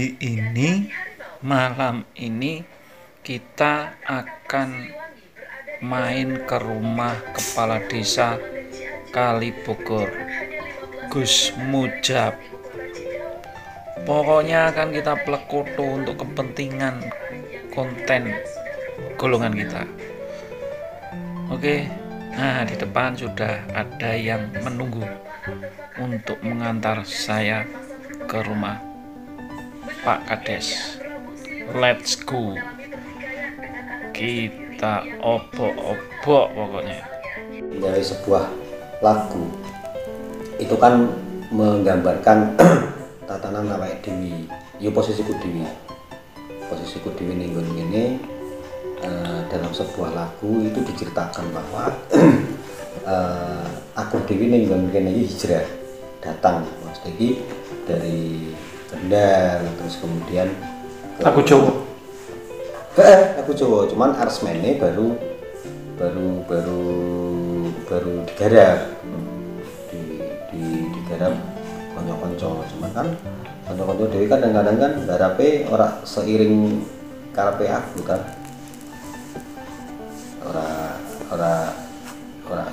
Kali ini, malam ini kita akan main ke rumah Kepala Desa Kalibogor, Gus Mujab. Pokoknya akan kita plekoto untuk kepentingan konten golongan kita. Oke, nah di depan sudah ada yang menunggu untuk mengantar saya ke rumah Pak Kades. Let's go. Kita obok-obok pokoknya. Dari sebuah lagu itu kan menggambarkan tatanan awake dhewe. Ya posisiku dhewe ning nggon ngene, dalam sebuah lagu itu diceritakan bahwa aku dhewe ning nggon kene iki hijrah datang Mas iki dari Kendal, terus kemudian Aku Jawa. Aku Jawa, cuman arsmene baru digarap digarap kanca-kanca. Cuman kan kanca-kanca dhewe kan kadang-kadang kan garape ora seiring karepe aku kan. Ora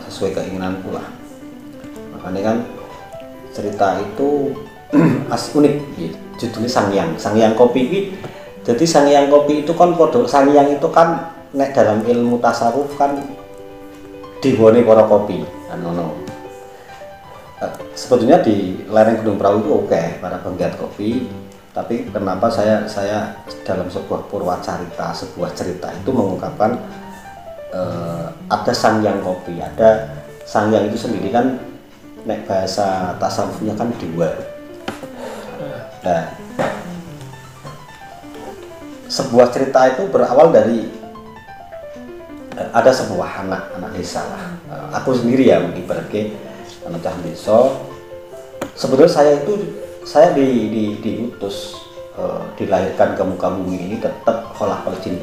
sesuai keinginanku lah. Makanya kan cerita itu unik gitu. Judulnya Sangyang Kopi ini. Jadi Sangyang Kopi itu kan podo Sangyang itu kan nek dalam ilmu tasawuf kan diwone para kopi kan ono. Sebetulnya di lereng Gunung Prau itu oke para penggiat kopi, tapi kenapa saya dalam sebuah purwacarita, sebuah cerita itu mengungkapkan ada Sangyang Kopi, ada Sangyang itu sendiri kan nek bahasa tasawufnya kan dewa. Nah, sebuah cerita itu berawal dari ada sebuah anak desa lah. Aku sendiri ya ibaratnya anak cah desa. Sebetulnya saya diutus dilahirkan ke muka bumi ini tetap kholaqal jin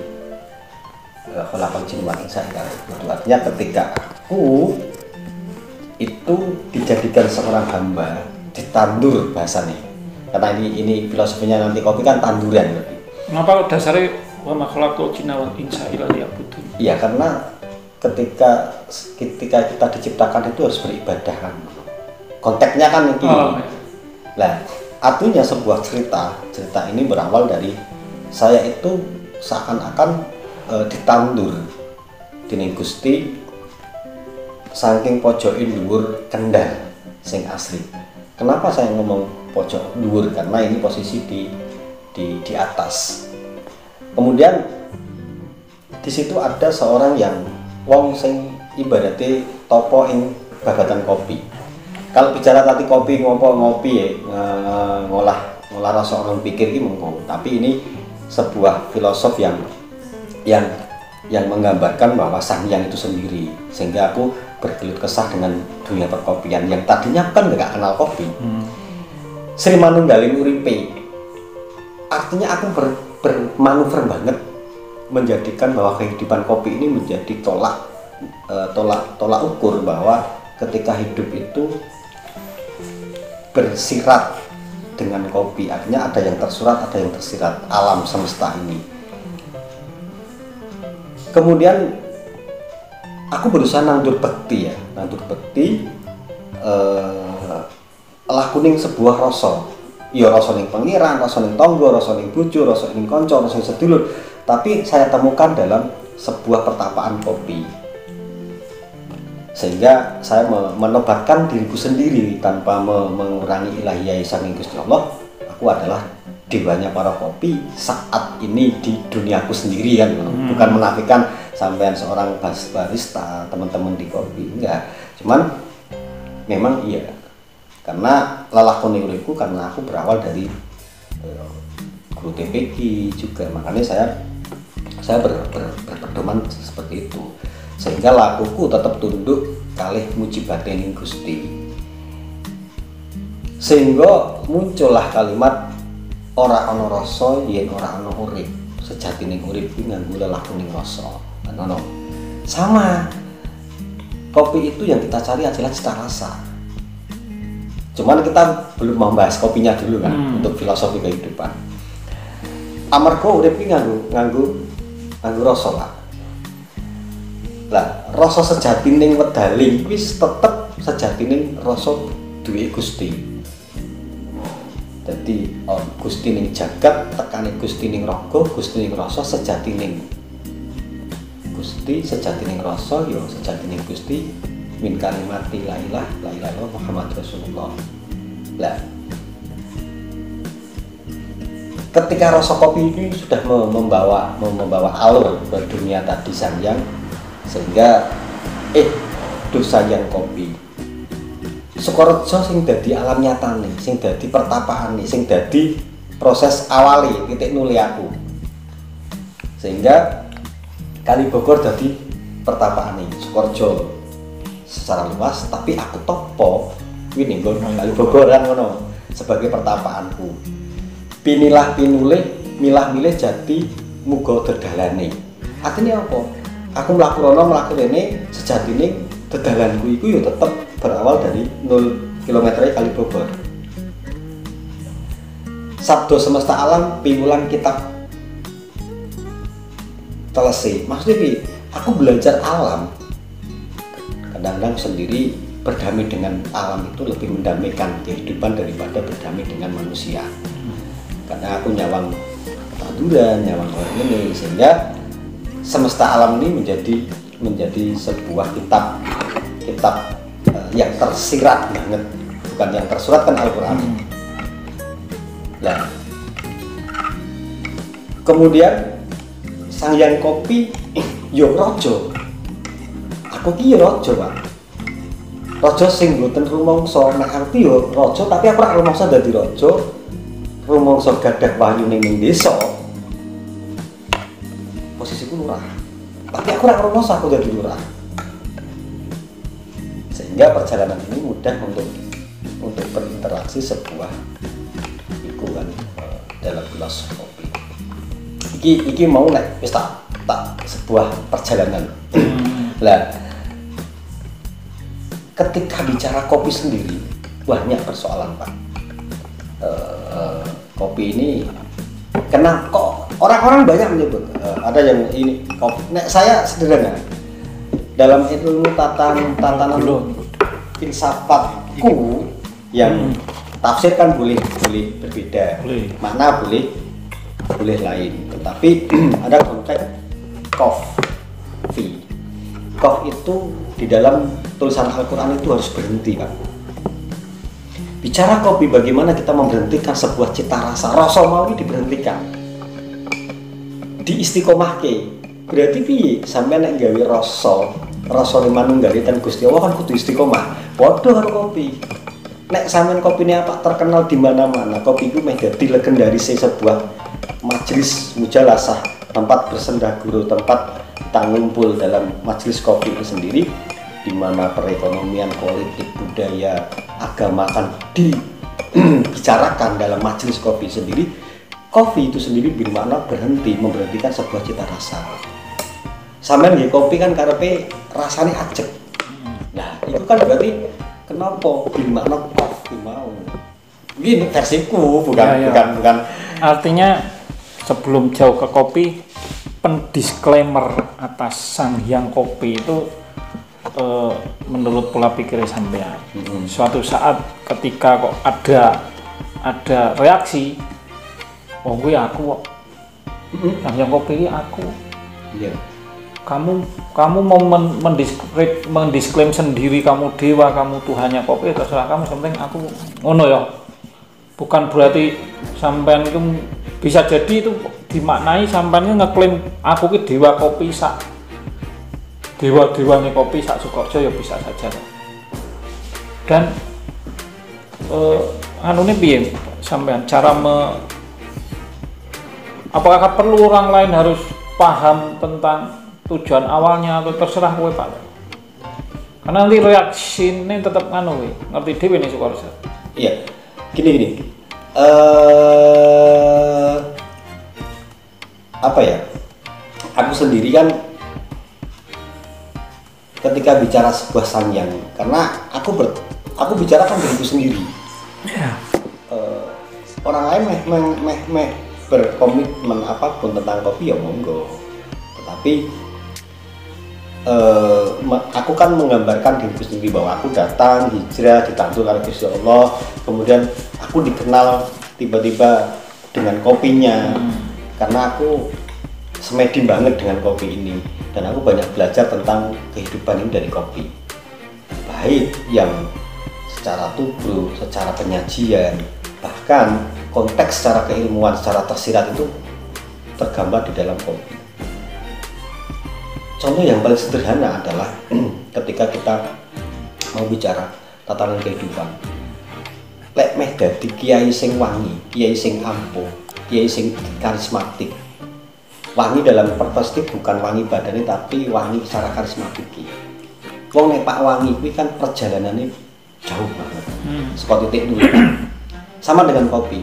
wa insa. Itu artinya ketika aku itu dijadikan seorang hamba, ditandur bahasanya. Karena ini filosofinya nanti kopi kan tanduran berarti. Kenapa dasarnya wa ma khalaqul jinna wal insa illa liya'budun? Iya, karena ketika kita diciptakan itu harus beribadah kan. Konteksnya kan itu. Nah, artinya sebuah cerita ini berawal dari saya itu seakan-akan ditandur dening Gusti saking pojokin dhuwur Kendal sing asli. Kenapa saya ngomong pojok dhuwur? Karena ini posisi di atas. Kemudian di situ ada seorang yang wong sing ibaratnya topo ing babagan kopi. Kalau bicara tadi kopi ngopi ya ngolah rasa orang pikir ini mengko. Tapi ini sebuah filosof yang menggambarkan bahwa Sangyang itu sendiri, sehingga aku bergelut kesah dengan dunia perkopian yang tadinya kan nggak kenal kopi. Sri manunggaling uripe, artinya aku bermanuver banget menjadikan bahwa kehidupan kopi ini menjadi tolak ukur bahwa ketika hidup itu bersirat dengan kopi, artinya ada yang tersurat, ada yang tersirat alam semesta ini. Kemudian aku berusaha nandur bekti lakuning sebuah rasa. Ya rasa ning pengiran, rasa ning tangga, rasa ning bojo, rasa ning kanca, rasa ning sedulur. Tapi saya temukan dalam sebuah pertapaan kopi. Sehingga saya menobatkan diriku sendiri tanpa mengurangi ilahiyah saking Gusti Allah. Aku adalah dewanya para kopi saat ini di duniaku sendiri kan. Bukan menafikan sampean seorang barista, teman-teman di kopi, enggak. Cuman memang iya. Karena lelakon uripku karena aku berawal dari guru TPQ juga, makanya saya berpedoman seperti itu, sehingga lakuku tetap tunduk kalih mujibatening Gusti, sehingga muncullah kalimat ora ana rasa yen ora ana urip, sejatining urip iki nganggo lelakoning rasa. Ono sama kopi itu yang kita cari adalah cita rasa. Cuman kita belum membahas kopinya dulu kan, untuk filosofi kehidupan. amarga urip iki nganggo rasa Pak. Lah rasa sejatining wedaling wis tetep sejatining rasa duwe Gusti. Dadi Gusti ning jagat, tekane Gusti ning raga, Gusti ning rasa sejatining Gusti, sejatining rasa ya sejatining Gusti min kalimati la ilaha illallah Muhammad Rasulullah. Lah ketika rasa kopi ini sudah membawa alur ke dunia tadi Sangyang, sehingga Sangyang kopi Sukorejo sing dadi alam nyatane, sing dadi pertapaane, sing dadi proses awali titik nuli aku, sehingga Kali Bogor dadi pertapaane Sukorejo secara luas, tapi aku topo kuwi ning Kali Bogoran ngono sebagai pertapaanku. Pinilah pinulih, milah milih jati muga dedalane. Artinya apa? Aku mlaku rono mlaku rene sejatine dedalanku iku ya tetep berawal dari 0 km Kali Bogor. Sabdo semesta alam piwulan kitab telesi. Maksudnya bi, aku belajar alam. Kadang-kadang sendiri berdamai dengan alam itu lebih mendamaikan kehidupan daripada berdamai dengan manusia. Karena aku nyawang tanduran, nyawang orang ini, sehingga semesta alam ini menjadi sebuah kitab yang tersirat banget, bukan yang tersurat kan Al-Quran. Nah, kemudian Sangyang kopi yo rojo. Aku ki yo rojo, Pak. Rojo sing mboten rumangsa, nek arti yo rojo tapi aku ora rumangsa dadi rojo. Rumangsa gadah wahyu ning desa. Posisiku lurah. Tapi aku ora rumangsa aku dadi lurah. Sehingga perjalanan ini mudah untuk berinteraksi sebuah lingkungan dalam gelas kopi. Iki mau nek wis tak sebuah perjalanan. Lah ketika bicara kopi sendiri banyak persoalan, Pak. Kopi ini kenapa kok orang-orang banyak menyebut ada yang ini kopi. Nek saya sederhana dalam ilmu tatanan filsafatku yang tafsir kan boleh berbeda, makna boleh lain, tetapi ada konteks kopi. Kof itu di dalam tulisan Al-Quran itu harus berhenti, Pak. Bicara kopi, bagaimana kita memberhentikan sebuah cita rasa mau ini diberhentikan, diistiqomahke. Berarti piye sampeyan nek gawe rasa manunggalipun Gusti Allah kan kudu istiqomah. Padha karo kopi. Nek sampeyan kopine apa terkenal di mana-mana, kopi itu meh dadi legendaris sebuah majelis mujalasah, tempat bersendah guru, tempat kita ngumpul dalam majelis kopi itu sendiri, di mana perekonomian, politik, budaya, agama akan dibicarakan dalam majelis kopi sendiri. Kopi itu sendiri bermakna memberhentikan sebuah cita rasa. Sampeyan nggih kopi kan karepe rasane ajeg. Nah, itu kan berarti kenapa bermakna kopi mau. Ini versiku, bukan. Artinya sebelum jauh ke kopi, pendisklaimer atas Sangyang kopi itu menurut pola pikir sampean. Suatu saat ketika kok ada reaksi, oh gue aku Sangyang kopi ini aku. Iya. Kamu mau mendisklaim sendiri kamu dewa, kamu Tuhannya kopi, terserah kamu, penting aku ngono ya. Bukan berarti sampean itu bisa jadi itu dimaknai sampean ngeklaim aku ki dewa kopi sak dewa-dewanya kopi sak Sukorejo ya bisa saja. Dan anune piye sampean cara apakah perlu orang lain harus paham tentang tujuan awalnya atau terserah kowe, Pak? Karena nanti reaksinya tetap ngerti dhewe nih Sukorejo. Iya. Gini. Apa ya? Aku sendiri kan ketika bicara sebuah Sangyang, karena aku bicarakan diriku sendiri. Yeah. Orang lain meh berkomitmen apapun tentang kopi ya monggo. Tetapi aku kan menggambarkan diriku sendiri bahwa aku datang hijrah ditantu oleh Gusti Allah, kemudian aku dikenal tiba-tiba dengan kopinya karena aku semedi banget dengan kopi ini, dan aku banyak belajar tentang kehidupan ini dari kopi, baik yang secara tubuh, secara penyajian, bahkan konteks secara keilmuan, secara tersirat itu tergambar di dalam kopi. Contoh yang paling sederhana adalah ketika kita mau bicara tatanan kehidupan. Lek meh dadi kiai sing wangi, kiai sing ampuh, kiai sing karismatik. Wangi dalam perspektif bukan wangi badannya tapi wangi secara karismatik. Wong nek Pak Wangi kuwi kan perjalanannya jauh banget. Seperti titik dulu. Sama dengan kopi.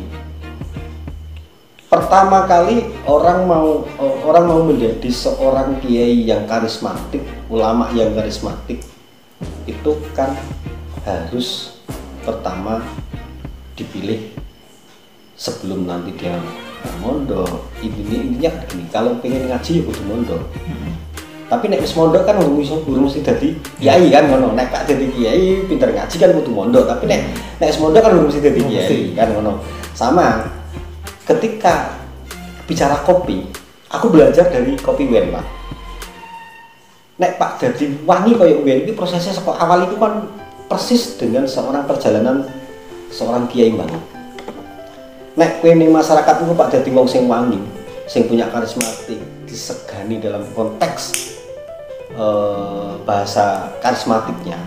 Pertama kali orang mau menjadi seorang kiai yang karismatik, ulama yang karismatik, itu kan harus pertama dipilih sebelum nanti dia mondok. Intinya gini, kalau pengen ngaji ya kudu mondok. Tapi nek wis mondok kan urung mesti dadi kiai kan ngono. Nek gak dadi kiai pinter ngaji kan kudu mondok, tapi nek wis mondok kan urung mesti dadi kiai kan ngono. Sama ketika bicara kopi, aku belajar dari kopi Wen, Pak. Nek Pak dadi wangi koyo Wen iki prosesnya saka awal itu kan persis dengan seorang perjalanan seorang kiai banget. Nek kowe ning masyarakat itu Pak dadi wong sing wangi, sing punya karismatik, disegani dalam konteks bahasa karismatiknya.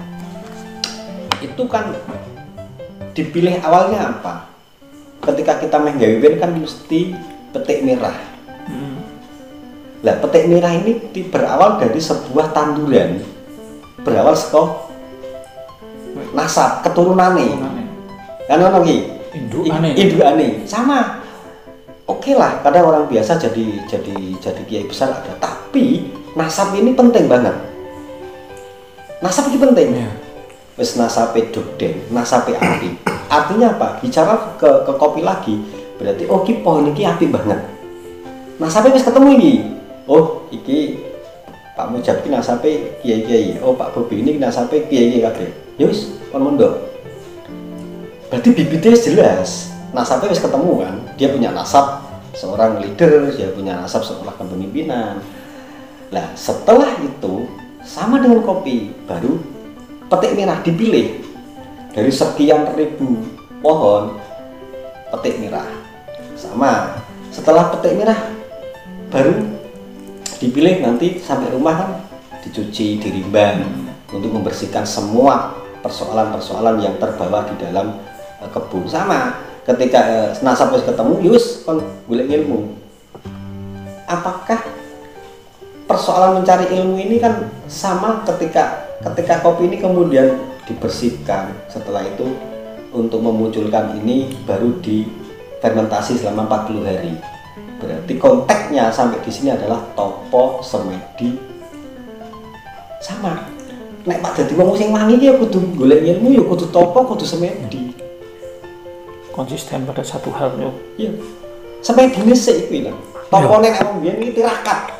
Itu kan dipilih awalnya apa? Ketika kita main gawe kan mesti petik merah. Lah petik merah ini berawal dari sebuah tanduran, berawal saka nasab keturunane. Kan ngono ki. Indukane. Sama. Oke lah, kadang orang biasa jadi kiai besar ada, tapi nasab ini penting banget. Nasab ini penting. Wis nasabe dogden, nasabe api. Artinya apa? Bicara ke kopi lagi, berarti oh ki pohon iki apik banget. Nasabe wis ketemu iki. Oh, iki Pak Mujab ki nasabe kiai-kiai. Oh, Pak Bobi ini nasabe kiai-kiai kabeh. Ya wis, kon mondok. Berarti bibitnya jelas. Nasabe wis ketemu kan. Dia punya nasab seorang leader, dia punya nasab seorang kepemimpinan. Lah, setelah itu sama dengan kopi, baru petik merah dipilih dari sekian ribu pohon petik merah. Sama setelah petik merah baru dipilih, nanti sampai rumah kan dicuci, dirimbang untuk membersihkan semua persoalan-persoalan yang terbawa di dalam kebun. Sama ketika nasab wis ketemu yus kon golek ilmu. Apakah persoalan mencari ilmu ini kan sama ketika kopi ini kemudian dibersihkan, setelah itu untuk memunculkan ini baru difermentasi selama 40 hari. Berarti konteksnya sampai di sini adalah topo semedi. Sama. Nek Pak dadi wong sing wangi iki ya kudu golek ilmu, ya kudu topo, kudu semedi. Konsisten pada satu hal yo. Iya. Semedine sik kuwi lho. Topone nek wong biyen iki tirakat.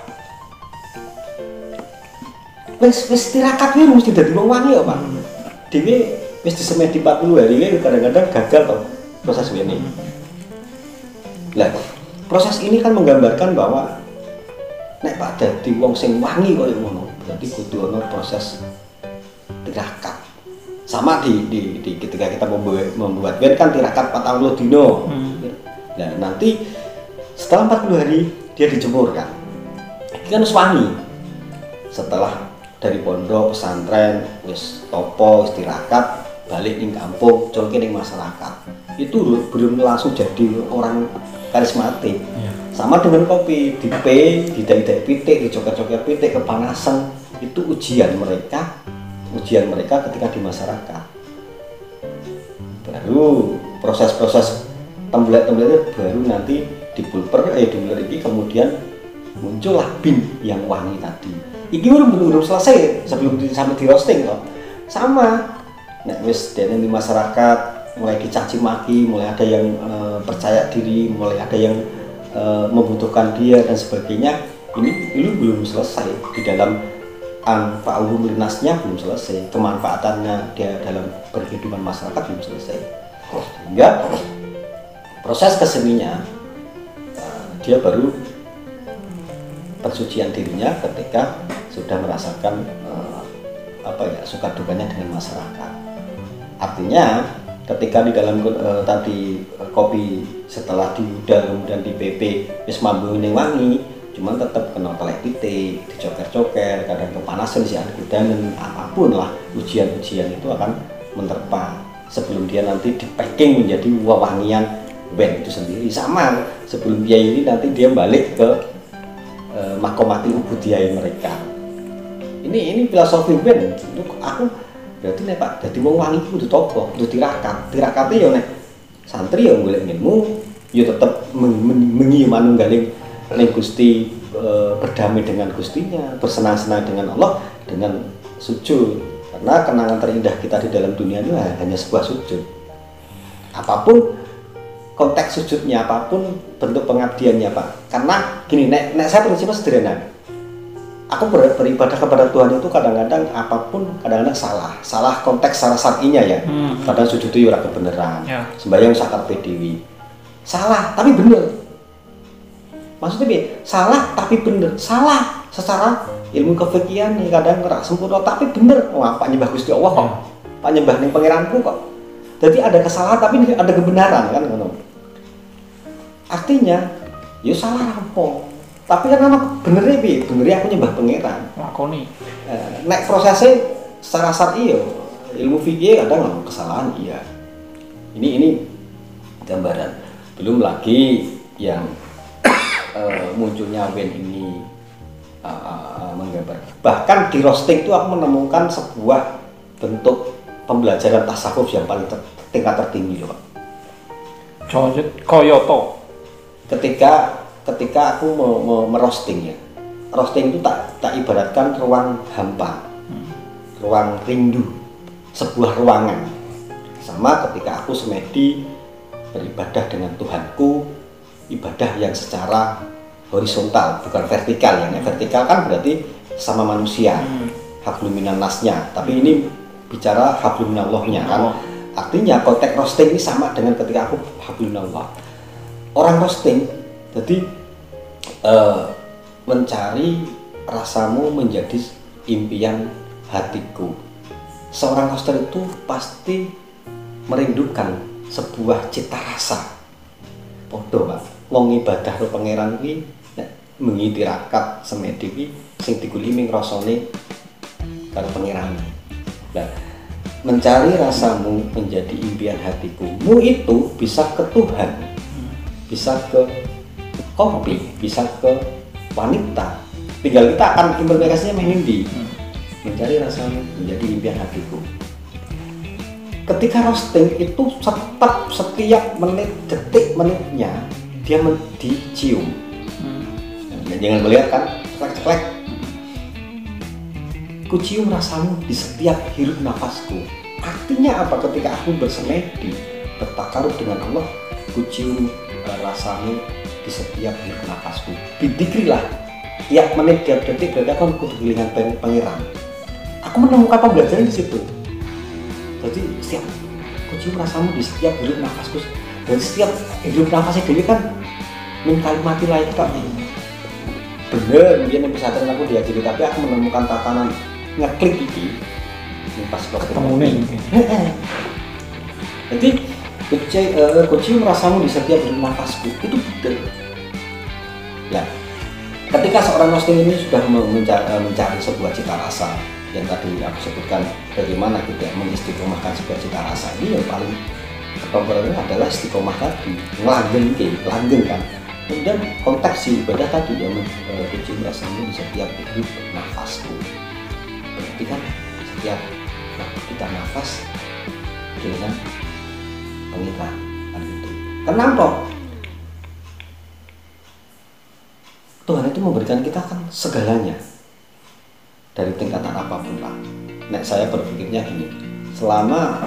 Wis tirakat kuwi mesti dadi wong wangi ya, Pak. Dhewe wis disemedi 40 hari iki kadang-kadang gagal toh proses ini. Lah, proses ini kan menggambarkan bahwa nek Pak dadi wong sing wangi koyo ngono, berarti kudu ana proses tirakat. Sama di ketika kita membuat band kan tirakat 40 dino. Nah, nanti setelah 40 hari dia dijemur kan. Ini kan wis wangi. Setelah dari pondok pesantren wis topo wis tirakat balik ning kampung colke ning masyarakat, itu belum langsung jadi orang karismatik. Sama dengan kopi, didai-dai pitik, dicoket-coket pitik, kepanasan, itu ujian mereka ketika di masyarakat. Baru proses-proses tembelet-tembeletnya baru nanti dipulper, dipulper ini kemudian muncullah bin yang wangi tadi. Iki belum selesai sebelum sampai di roasting toh. Sama. Nek wis dene di masyarakat mulai dicaci maki, mulai ada yang percaya diri, mulai ada yang membutuhkan dia dan sebagainya, ini belum selesai di dalam anfa'uhum linasnya, belum selesai, kemanfaatannya dia dalam berkehidupan masyarakat belum selesai, sehingga proses keseninya dia baru pensucian dirinya ketika sudah merasakan suka dukanya dengan masyarakat. Artinya ketika di dalam kopi setelah diudah kemudian di PP wis mambu ning wangi, cuman tetap kena telek titik, dicoker-coker, kadang kepanasan si dan apapun lah, ujian-ujian itu akan menerpa sebelum dia nanti di packing menjadi wewangian band itu sendiri. Sama sebelum dia ini nanti dia balik ke makomati ubudiyah mereka. Ini filosofi band untuk aku. Berarti nek Pak dadi wong wangi kudu tokoh, kudu tirakat. Tirakate ya nek santri ya golek ilmu, ya tetep mengi manunggaling ning Gusti, berdamai dengan Gustinya, bersenang-senang dengan Allah dengan sujud. Karena kenangan terindah kita di dalam dunia itu hanya sebuah sujud. Apapun konteks sujudnya, apapun bentuk pengabdiannya Pak. Karena gini, nek saya prinsipnya sederhana. Aku beribadah kepada Tuhan itu kadang-kadang apapun kadang-kadang salah konteks secara syar'inya ya. Kadang sujud itu ora kebenaran. Ya. Sembahyang sakarpe dewi. Salah tapi bener. Maksudnya salah tapi bener. Salah secara ilmu kefikihan nih kadang ora sempurna tapi bener. Wah, Pak nyembah Gusti Allah kok. Pak nyembah ning pangeranku kok. Jadi ada kesalahan tapi ada kebenaran kan ngono. Artinya ya salah rampung. Tapi kan anak benernya aku nyembah pangeran. Lakoni. Nek prosesnya secara syar'i ilmu fikih kadang kesalahan iya. Ini gambaran. Belum lagi yang munculnya wen ini menggambar. Bahkan di roasting itu aku menemukan sebuah bentuk pembelajaran tasawuf yang paling tingkat tertinggi loh Pak. Koyoto. Ketika aku mau merosting ya, roasting itu tak ibaratkan ruang hampa, ruang rindu, sebuah ruangan. Sama ketika aku semedi beribadah dengan Tuhanku, ibadah yang secara horizontal, bukan vertikal ya. Vertikal kan berarti sama manusia, hablum minan nasnya, tapi ini bicara hablum minallahnya kan. Artinya konteks roasting ini sama dengan ketika aku hablum minallah. Orang roasting jadi mencari rasamu menjadi impian hatiku. Seorang roaster itu pasti merindukan sebuah cita rasa. Podo Pak, wong ibadah ro pangeran kuwi mengi tirakat semedi kuwi sing digulimi rasane karo pangeran. Nah, mencari rasamu menjadi impian hatiku. Mu itu bisa ke Tuhan, bisa ke kopi, bisa ke wanita. Tinggal kita akan implementasinya menindi. Mencari rasamu menjadi impian hatiku. Ketika roasting itu tetap setiap menit, detik-menitnya dia dicium. Jangan melihat kan, ceklek-ceklek. Ku cium rasamu di setiap hirup nafasku. Artinya apa? Ketika aku bersemedi, bertakarub dengan Allah, ku cium rasamu di setiap hirup nafasku. Didikrilah tiap menit, tiap detik berarti aku kudu dengan pangeran. Aku menemukan pembelajaran di situ. Jadi setiap aku cium rasamu di setiap hirup nafasku. Dan setiap hirup nafasnya diri kan min kalimati lain kan. Bener, mungkin yang pesantren aku diajari, tapi aku menemukan tatanan ngeklik ini pas ketemu nih. Jadi ku merasamu di setiap hirup nafasku itu betul. Ya, ketika seorang roasting ini sudah mencari sebuah cita rasa yang tadi aku sebutkan, bagaimana kita mengistiqomahkan sebuah cita rasa ini, yang paling ketompolannya adalah istiqomah tadi, langgeng kan. Kemudian konteks ibadah tadi yang ku merasamu di setiap hirup nafasku. Berarti kan setiap kita nafas dengan pengiran kan gitu. Kenapa? Tuhan itu memberikan kita kan segalanya dari tingkatan apapun lah. Nah, saya berpikirnya gini, selama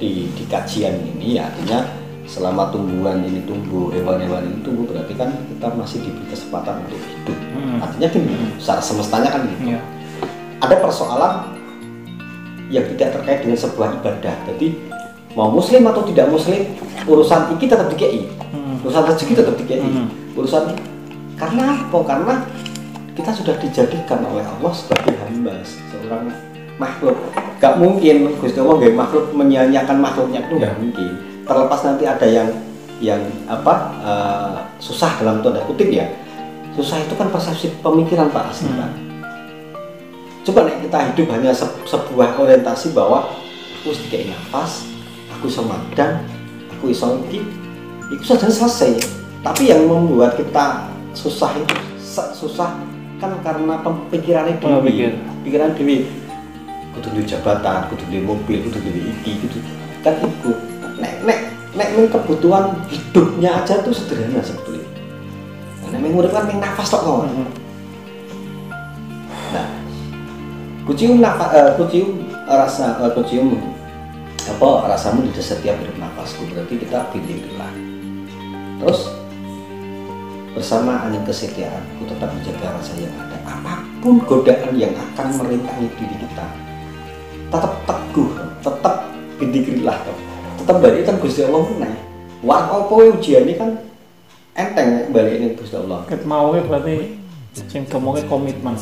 di kajian ini ya, artinya selama tumbuhan ini tumbuh, hewan-hewan ini tumbuh, berarti kan kita masih diberi kesempatan untuk hidup. Artinya gini, secara semestanya kan gitu. Iya. Ada persoalan yang tidak terkait dengan sebuah ibadah. Jadi mau muslim atau tidak muslim, urusan iki tetap dikei. Urusan rezeki tetap dikei. Urusan karena apa? Karena kita sudah dijadikan oleh Allah sebagai hamba, seorang makhluk. Gak mungkin Gusti Allah gak makhluk menyia-nyiakan makhluknya, itu gak mungkin. Terlepas nanti ada yang susah dalam tanda kutip ya. Susah itu kan persepsi pemikiran Pak asli Pak. Coba nih kita hidup hanya sebuah orientasi bahwa aku sedikit nafas, aku iso madang, aku iso iki, itu saja selesai. Tapi yang membuat kita susah itu susah kan karena pemikiran itu, pikiran dewi. Kudu duwe jabatan, kudu duwe mobil, kudu duwe iki, kudu kan itu. Nek kebutuhan hidupnya aja tuh sederhana sebetulnya. Nek urip kan ning nafas tok mau. Nah, kucium rasamu di setiap hidup nafasku, berarti kita bilillah. Terus bersama angin kesetiaanku tetap menjaga rasa yang ada. Apapun godaan yang akan merintangi diri kita, tetap teguh, tetap bidikrillah, tetap balikan Gusti Allah meneh. Wah opo ujian ini kan enteng balikin Gusti Allah. Ket mau berarti sing domongke komitmen.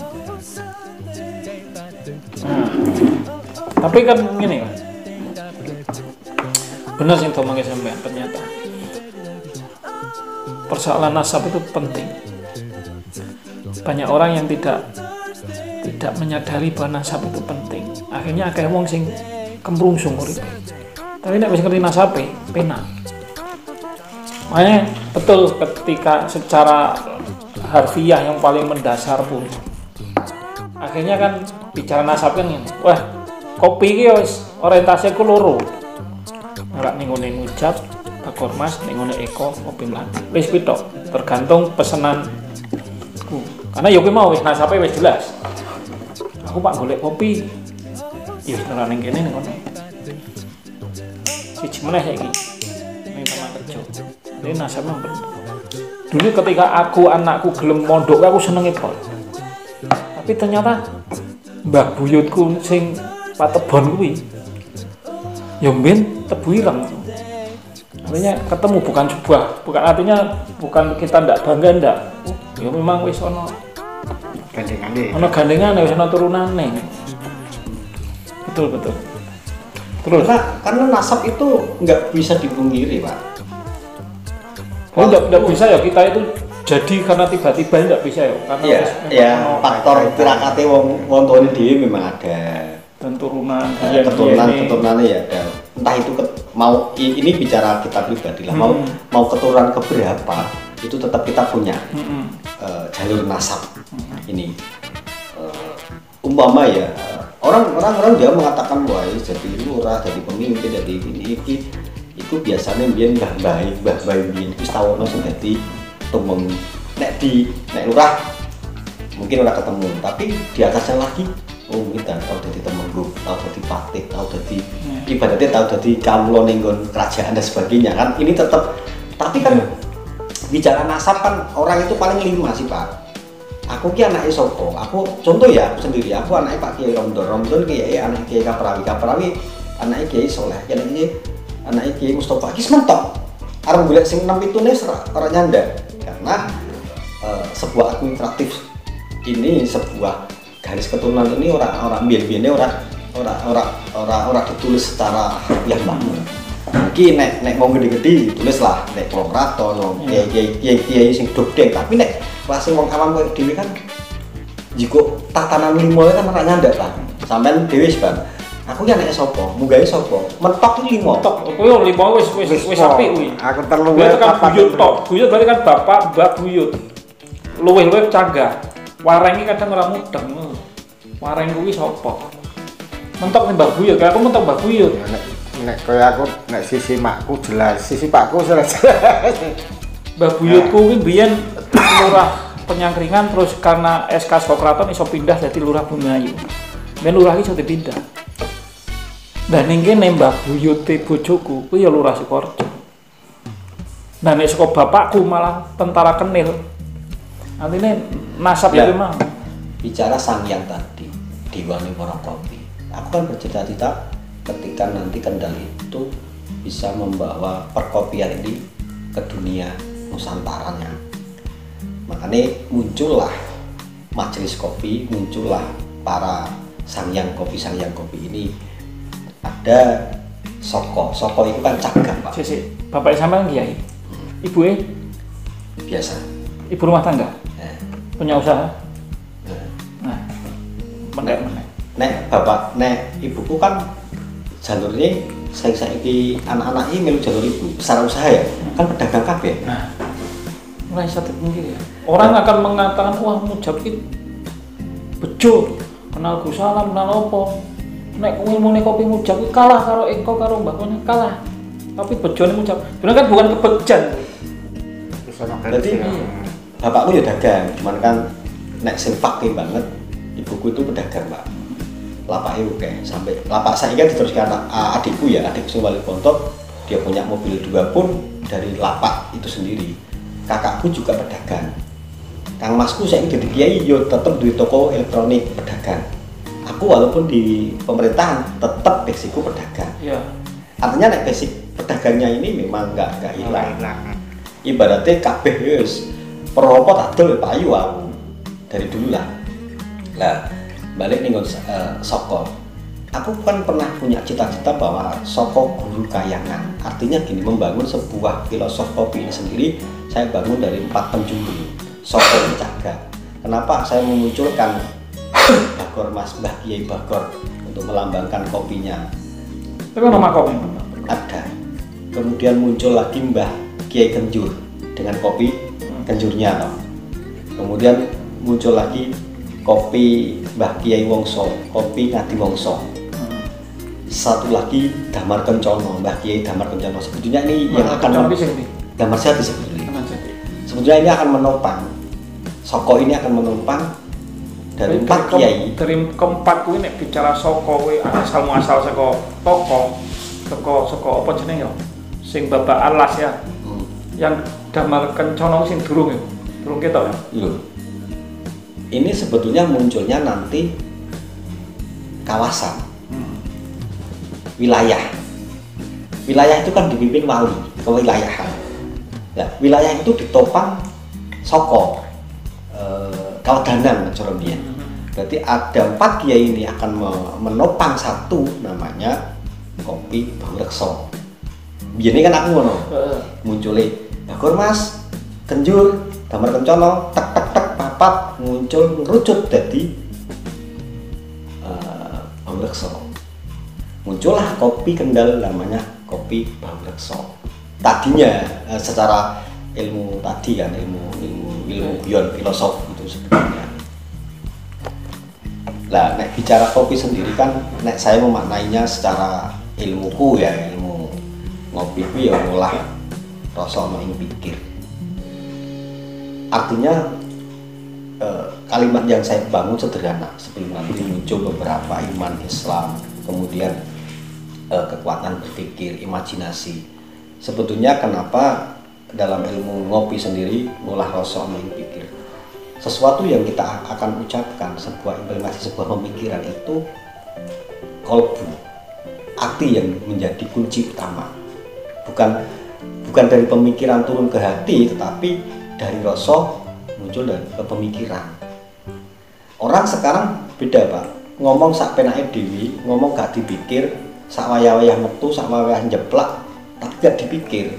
Nah, tapi kan gini kan, benar sih domongke sampean, ternyata persoalan nasab itu penting. Banyak orang yang tidak menyadari bahwa nasab itu penting. Akhirnya akeh wong sing kemrungsung uripe. Tapi nek wis ngerti nasabe, penak. Makanya betul ketika secara harfiah yang paling mendasar pun akhirnya kan bicara nasab kan ini. Wah, kopi iki wis orientasiku loro. Ora ning ngene ngucap Bakor Mas ning ngene Eko kopi mlaku. Wis pitok, tergantung pesenanku. Karena yo kuwi mau wis nasabe wis jelas. Aku Pak golek kopi. Ya ora ning kene ning ngono. Siji meneh saiki. Ning tempat kerja. Ini nasabnya penting. Dulu ketika anakku gelem mondok aku senenge pol. Tapi ternyata mbah buyutku sing patebon kuwi ya mben tebu ireng. Artinya ketemu bukan artinya kita ndak bangga ndak. Ya memang wis ono gandengane wis ono turunane. Betul. Terus karena nasab itu nggak bisa dipungkiri Pak. Oh nggak bisa ya, kita itu jadi karena tiba-tiba nggak bisa ya, karena ya faktor tirakate wong tuane dhewe memang ada, dan turunan keturunannya ya ada. Entah itu mau ini bicara kita pribadi lah, mau keturunan keberapa itu tetap kita punya jalur nasab ini. Umpama ya orang dia mengatakan bahwa jadi lurah, jadi pemimpin, jadi ini itu biasanya biyen mbah bayi biyen wis tawono sing dadi tumeng nek lurah mungkin ora ketemu, tapi di atasnya lagi kita tahu dadi temenggung, tahu dadi patih, tahu dadi ibadatnya, tahu dadi kawula ning kerajaan dan sebagainya kan. Ini tetap, tapi kan bicara nasab kan orang itu paling 5 sih Pak. Aku ki anake sapa? Aku contoh ya, aku sendiri, aku anake Pak Kiai Romdon Kiai anak Kiai Kaprawi anake Kiai Soleh, anake Kiai Mustofa. Ki mentok. Arep golek sing 6 pitune ora nyanda. Karena sebuah administratif ini, sebuah garis keturunan ini orang biyen-biyene ora ditulis secara yang bangun. Mungkin nek mau gede-gede tulis lah nek wong kraton, kiai sing dogdeng, tapi nek kelas wong awam koyo dhewe kan jiko tatanan limo kan ora nyandak lah. Sampeyan dhewe Bang. Aku ki anake sapa? Munggahe sapa? Mentok iki 5. Mentok. Kowe 5 wis apik kuwi. Aku terlalu kan buyut tok. Buyut berarti kan bapak, mbak buyut. Luwih-luwih canggah. Wareng iki kadang ora mudeng. Wareng kuwi sapa? Mentok ning mbak buyut, aku mentok mbak buyut. Nek kaya aku nek sisi makku jelas, sisi pakku jelas. Mbah buyutku kuwi biyen lurah Penyangkringan, terus karena SK Saka Kraton iso pindah dadi lurah Bumiayu. Men lurah iki iso dipindah. Dan ning kene mbah buyute bojoku kuwi ya lurah Sukorejo. Nah nek saka bapakku malah tentara Kenil. Artinya nasab Ya. itu memang. Bicara Sangyang tadi, Dewani Para Kopi. Aku kan bercita-cita ketika nanti Kendal itu bisa membawa perkopian ini ke dunia nusantaranya. Makanya muncullah majelis kopi, muncullah para Sangyang kopi ini. Ada Soko itu kan cagak Pak. Sik, bapak sampean kiai. Ibu Biasa. ibu rumah tangga, Nah, punya usaha. nah. Nah, menek. Nek bapak, nek ibuku kan jalurnya saiki anak-anak ini melu jalur ibu secara usaha ya, kan pedagang kabeh. Nah, mulai satu mungkin ya. Orang akan mengatakan wah mujab itu bejo, kenal Gus Salam, kenal opo. Nek ilmune kopi mujab itu kalah karo engko karo mbah kene kalah. Tapi bejone mujab. Sebenarnya kan bukan kebejan. Berarti bapakku ya dagang, cuman kan nek sing fakih banget, ibuku itu pedagang Pak. Lapaknya oke, sampai lapak saya kan diteruskan adikku ya, adikku sing wali kontok, dia punya mobil 2 pun dari lapak itu sendiri. Kakakku juga pedagang. Kang Masku saya jadi kiai yo tetep di toko elektronik pedagang. Aku walaupun di pemerintahan tetap basicku pedagang. Iya. Artinya nek basic pedagangnya ini memang nggak hilang. Ibaratnya kabeh wis peropo adol payu aku dari dulu lah. Nah, balik nih Soko. Aku kan pernah punya cita-cita bahwa Soko guru kayangan. Artinya gini, membangun sebuah filosofi kopi ini sendiri saya bangun dari 4 penjuru. Soko Cagak. Kenapa saya memunculkan Bagor Mas Mbah Kiai Bagor untuk melambangkan kopinya? Tapi nama kopi. Ada. Kemudian muncul lagi Mbah Kiai Kenjur dengan kopi kenjurnya toh. Kemudian muncul lagi kopi Mbah Kiai Wongso, kopi Ngadi Wongso. Satu lagi Damar Kencono, Mbah Kiai Damar Kencono. Sebetulnya ini yang akan Damar Sati sebetulnya. Sebetulnya ini akan menopang. Soko ini akan menopang dari 4 kiai. Dari keempat kuwi nek bicara Soko kuwi asal muasal saka toko, saka apa jenenge ya? Sing Bapak Alas ya. Yang Damar Kencono sing durung ya. Durung ketok ya. Loh. Ini sebetulnya munculnya nanti kawasan. Wilayah itu kan dipimpin wali kewilayahan. Nah, wilayah itu ditopang Soko Kawadanan cara dia. Berarti ada 4 kiai ini akan menopang satu namanya kopi Baurekso. Biyen kan aku ngono. Munculnya Bagor Mas, Kenjur, Damar Kencono, tek papat muncul ngerucut jadi Baurekso. Muncullah kopi Kendal namanya kopi Baurekso. Tadinya secara ilmu tadi kan ilmu guyon filosofi itu sebenarnya. Lah nek bicara kopi sendiri kan nek saya memaknainya secara ilmuku ya, ilmu ngopi ku ya ngolah rasa ono ing pikir. Artinya kalimat yang saya bangun sederhana sebelum nanti muncul beberapa iman Islam, kemudian kekuatan berpikir, imajinasi. Sebetulnya kenapa dalam ilmu ngopi sendiri ngolah rasa ono ing pikir. Sesuatu yang kita akan ucapkan, sebuah implementasi, sebuah pemikiran itu kolbu, hati yang menjadi kunci utama. Bukan dari pemikiran turun ke hati, tetapi dari rasa muncul dari ke pemikiran. Orang sekarang beda Pak, ngomong sak penake dhewe, ngomong gak dipikir, sak wayah-wayah metu, sak wayah njeplak, tapi gak dipikir.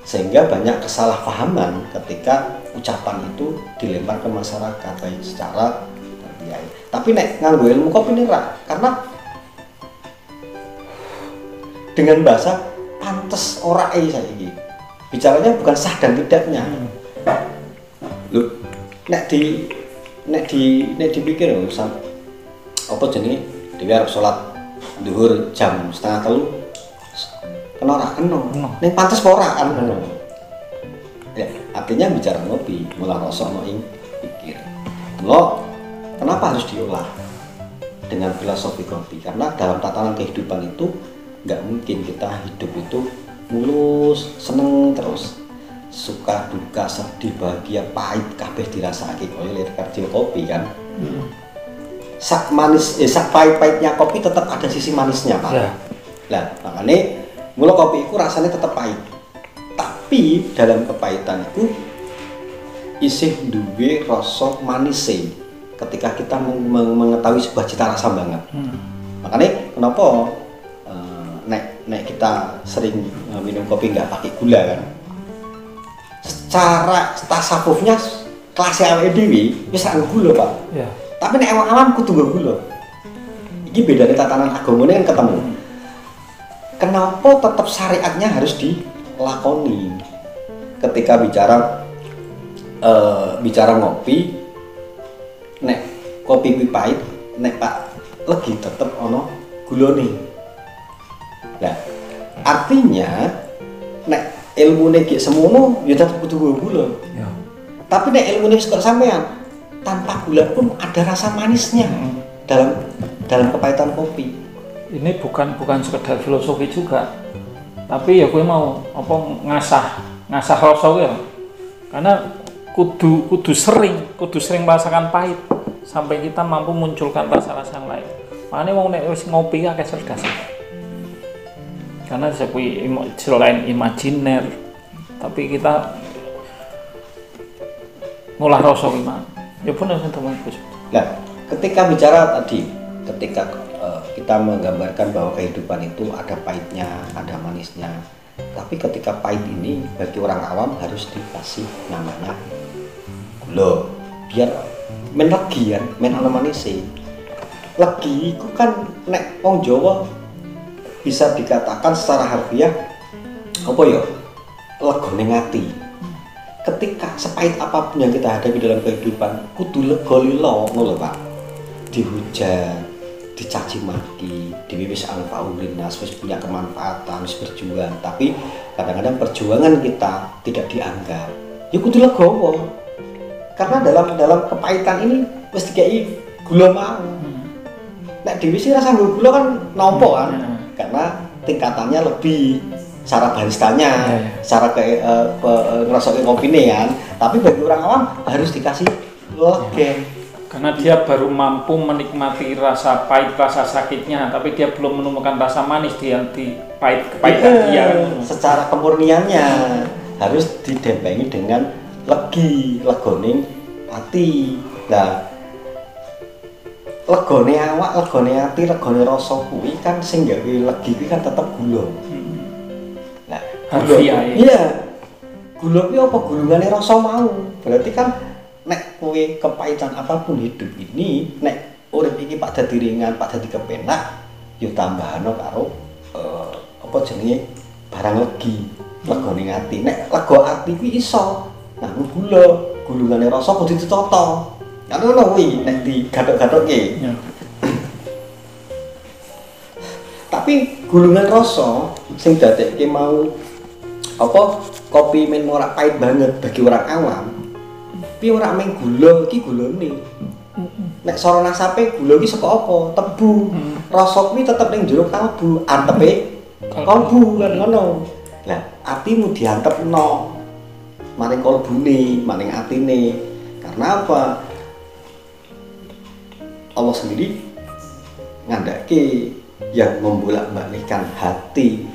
Sehingga banyak kesalahpahaman ketika ucapan itu dilempar ke masyarakat baik secara terbiaya. Tapi nek nganggo ilmu kopi ini karena dengan bahasa pantes ora saiki. Bicaranya bukan sah dan tidaknya. Loh, nek dipikir apa jenenge dhewe arep salat zuhur jam 2:30 kena ora kena. Ning pantes ora kan ngono. Ya, artinya bicara ngopi, ngolah rasa ono ing pikir. Lo kenapa harus diolah dengan filosofi kopi? Karena dalam tatanan kehidupan itu nggak mungkin kita hidup itu mulus, seneng terus. Suka, duka, sedih, bahagia, pahit kabeh dirasake koyo lek kardio kopi kan. Sak manis sak pahit-pahitnya kopi tetap ada sisi manisnya, Pak. Ya. Lah, makanya mula kopi itu rasanya tetap pahit. Tapi dalam kepahitan itu isih duwe rasa manisnya ketika kita mengetahui sebuah cita rasa banget. Makanya kenapa nek kita sering minum kopi nggak pakai gula kan? Secara tasawufnya kelas awake dhewe wis ra gula, Pak. Ya. Tapi nek awam kudu nggo gula. Iki bedane tatanan agamane kan ketemu. Kenapa tetap syariatnya harus dilakoni? Ketika bicara ngopi, nek kopi kuwi pahit, nek Pak legi tetep ono gulane. Lah, artinya nek ilmune ki semono ya tetep kudu gula. Ya. Tapi nek ilmune wis kok sampean tanpa gula pun ada rasa manisnya dalam kepahitan kopi. Ini bukan sekedar filosofi juga, tapi ya gue mau apa ngasah rasa ya, karena kudu sering merasakan pahit sampai kita mampu munculkan rasa-rasa yang lain. Makanya mau nek wis ngopi akeh cerdas. Karena selain imajiner, tapi kita ngolah rasa gimana? Ya pun harus teman-teman. Nah, ketika bicara tadi, ketika kita menggambarkan bahwa kehidupan itu ada pahitnya, ada manisnya. Tapi ketika pahit ini bagi orang awam harus dikasih namanya gula, biar men legi kan, men ana manise. Legi itu kan nek wong Jawa bisa dikatakan secara harfiah apa ya? Legone ngati. Ketika sepahit apapun yang kita hadapi dalam kehidupan, kudu lega lilo ngono lho, Pak. Dihujat, dicaci maki, diwis alfaulinas, wis punya kemanfaatan, wis berjuang, tapi kadang-kadang perjuangan kita tidak dianggap. Ya kudu legowo. Karena dalam kepahitan ini wis dikei gula mau. Nek dhewe sih rasa gula kan nampa kan. Karena tingkatannya lebih cara baristanya, cara ngerasake kopine kan. Tapi bagi orang awam harus dikasih legen. Karena dia baru mampu menikmati rasa pahit, rasa sakitnya, tapi dia belum menemukan rasa manis di kepahitan dia. Secara kemurniannya harus didempengi dengan legone hati. Nah, legone awak, legone hati, legone rasa kuwi kan sing gawe legi kuwi kan tetep gula. Nah, harfiah. Iya. Gula kuwi apa gulungane rasa mau. Berarti kan nek kowe kepahitan apapun hidup ini, nek urip iki Pak dadi ringan, Pak dadi kepenak, yo tambahano karo apa jenenge barang legi, legone ati. Nek lega ati kuwi iso nganggo gula, gulungane rasa kudu ditata. Kan ngono kuwi nek digathok-gathokke. Ya. Tapi gulungan rasa sing dadekke mau apa kopi men ora pahit banget bagi orang awam. Tapi ora mung gula iki gulane. Nek sora nasape gula iki saka apa? Tebu. Rasa kuwi tetep ning jero kalbu, antepe kalbu kan ngono. Lah, atimu diantepno. Maring kalbune, maring atine. Karena apa? Allah sendiri ngandake yang membolak-balikkan hati